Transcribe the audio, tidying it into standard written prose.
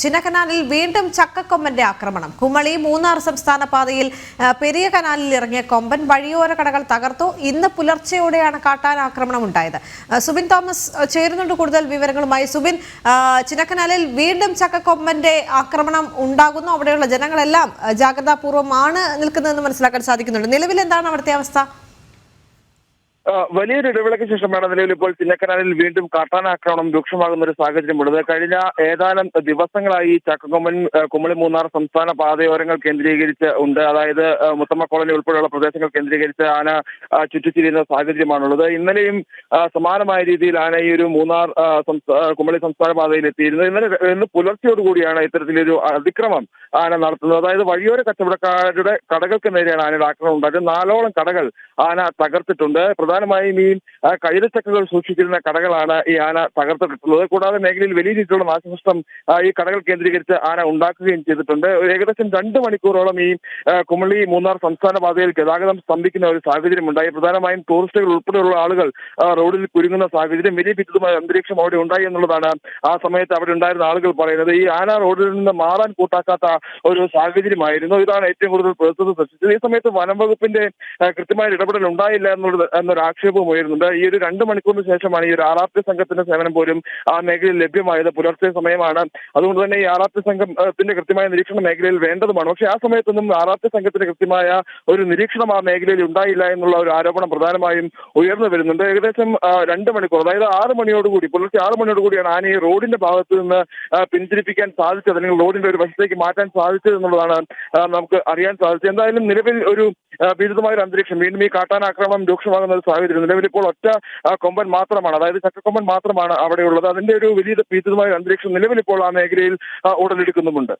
ചിന്നക്കനാലിൽ വീണ്ടും ചക്കക്കൊമ്പന്റെ ആക്രമണം. കുമളി മൂന്നാർ സംസ്ഥാന പാതയിൽ പെരിയ കനാലിൽ ഇറങ്ങിയ കൊമ്പൻ വഴിയോര കടകൾ തകർത്തു. ഇന്ന് പുലർച്ചെയോടെയാണ് കാട്ടാന ആക്രമണം ഉണ്ടായത്. സുബിൻ തോമസ് ചേരുന്നുണ്ട് കൂടുതൽ വിവരങ്ങളുമായി. സുബിൻ, ചിന്നക്കനാലിൽ വീണ്ടും ചക്കക്കൊമ്പന്റെ ആക്രമണം ഉണ്ടാകുന്നു. അവിടെയുള്ള ജനങ്ങളെല്ലാം ജാഗ്രതാപൂർവ്വമാണ് നിൽക്കുന്നതെന്ന് മനസ്സിലാക്കാൻ സാധിക്കുന്നുണ്ട്. നിലവിൽ എന്താണ് അവിടുത്തെ അവസ്ഥ? വലിയൊരു ഇടവേളയ്ക്ക് ശേഷമാണ് നിലവിൽ ഇപ്പോൾ ചിന്നക്കനാലിൽ വീണ്ടും കാട്ടാന ആക്രമണം രൂക്ഷമാകുന്ന ഒരു സാഹചര്യമുള്ളത്. കഴിഞ്ഞ ഏതാനും ദിവസങ്ങളായി ചക്കക്കൊമ്പൻ കുമളി മൂന്നാർ സംസ്ഥാന പാതയോരങ്ങൾ കേന്ദ്രീകരിച്ച് ഉണ്ട്. അതായത് മുത്തമ്മ കോളനി ഉൾപ്പെടെയുള്ള പ്രദേശങ്ങൾ കേന്ദ്രീകരിച്ച് ആന ചുറ്റിത്തിരിയുന്ന സാഹചര്യമാണുള്ളത്. ഇന്നലെയും സമാനമായ രീതിയിൽ ആന ഈ ഒരു മൂന്നാർ കുമളി സംസ്ഥാന പാതയിൽ എത്തിയിരുന്നു. ഇന്ന് പുലർച്ചയോടുകൂടിയാണ് ഇത്തരത്തിലൊരു അതിക്രമം ആന നടത്തുന്നത്. അതായത് വഴിയോര കച്ചവടക്കാരുടെ കടകൾക്ക് നേരെയാണ് ആനയുടെ ആക്രമണം ഉണ്ടായത്. 4ഓളം കടകൾ ആന തകർത്തിട്ടുണ്ട്. പ്രധാനമായും ഈ കൈതച്ചക്കകൾ സൂക്ഷിച്ചിരുന്ന കടകളാണ് ഈ ആന തകർത്തിട്ടുള്ളത്. കൂടാതെ മേഖലയിൽ വലിയ രീതിയിലുള്ള നാശനഷ്ടം ഈ കടകൾ കേന്ദ്രീകരിച്ച് ആന ഉണ്ടാക്കുകയും ചെയ്തിട്ടുണ്ട്. ഏകദേശം 2 മണിക്കൂറോളം ഈ കുമളി മൂന്നാർ സംസ്ഥാന പാതയിൽ ഗതാഗതം സ്തംഭിക്കുന്ന ഒരു സാഹചര്യം ഉണ്ടായി. പ്രധാനമായും ടൂറിസ്റ്റുകൾ ഉൾപ്പെടെയുള്ള ആളുകൾ റോഡിൽ കുരുങ്ങുന്ന സാഹചര്യം, വലിയ വിദ്യുതമായ അന്തരീക്ഷം അവിടെ ഉണ്ടായി എന്നുള്ളതാണ് ആ സമയത്ത് അവിടെ ഉണ്ടായിരുന്ന ആളുകൾ പറയുന്നത്. ഈ ആന റോഡിൽ നിന്ന് മാറാൻ കൂട്ടാക്കാത്ത ഒരു സാഹചര്യമായിരുന്നു. ഇതാണ് ഏറ്റവും കൂടുതൽ പ്രതിസന്ധി സൃഷ്ടിച്ചത്. ഈ സമയത്ത് വനം വകുപ്പിന്റെ കൃത്യമായ ഇടപെടൽ ഉണ്ടായില്ല എന്നൊരു ആക്ഷേപവും ഉയരുന്നുണ്ട്. ഈ ഒരു 2 മണിക്കൂറിന് ശേഷമാണ് ഈ ഒരു RRT സംഘത്തിന്റെ സേവനം പോലും ആ മേഖലയിൽ ലഭ്യമായത്. പുലർച്ചെ സമയമാണ്. അതുകൊണ്ട് തന്നെ ഈ RRT സംഘത്തിന്റെ കൃത്യമായ നിരീക്ഷണം മേഖലയിൽ വേണ്ടതുമാണ്. പക്ഷേ ആ സമയത്തൊന്നും RRT സംഘത്തിന്റെ കൃത്യമായ ഒരു നിരീക്ഷണം ആ മേഖലയിൽ ഉണ്ടായില്ല എന്നുള്ള ഒരു ആരോപണം പ്രധാനമായും ഉയർന്നു വരുന്നുണ്ട്. ഏകദേശം 2 മണിക്കൂർ, അതായത് 6 മണിയോടുകൂടി, പുലർച്ചെ 6 മണിയോടുകൂടിയാണ് ആനയെ റോഡിന്റെ ഭാഗത്ത് നിന്ന് പിന്തിരിപ്പിക്കാൻ സാധിച്ചത്, അല്ലെങ്കിൽ റോഡിന്റെ ഒരു വശത്തേക്ക് മാറ്റാൻ സാധിച്ചത് എന്നുള്ളതാണ് നമുക്ക് അറിയാൻ സാധിച്ചത്. എന്തായാലും നിലവിൽ ഒരു ഭീതിതമായ ഒരു അന്തരീക്ഷം, വീണ്ടും ഈ കാട്ടാന ആക്രമണം രൂക്ഷമാകുന്ന ഒരു സാഹചര്യം. നിലവിൽ ഇപ്പോൾ ഒറ്റ കൊമ്പൻ മാത്രമാണ്, അതായത് ചക്കക്കൊമ്പൻ മാത്രമാണ് അവിടെയുള്ളത്. അതിന്റെ ഒരു വലിയ ഭീതിതമായ അന്തരീക്ഷം നിലവിൽ ഇപ്പോൾ ആ മേഖലയിൽ ഉടലെടുക്കുന്നുമുണ്ട്.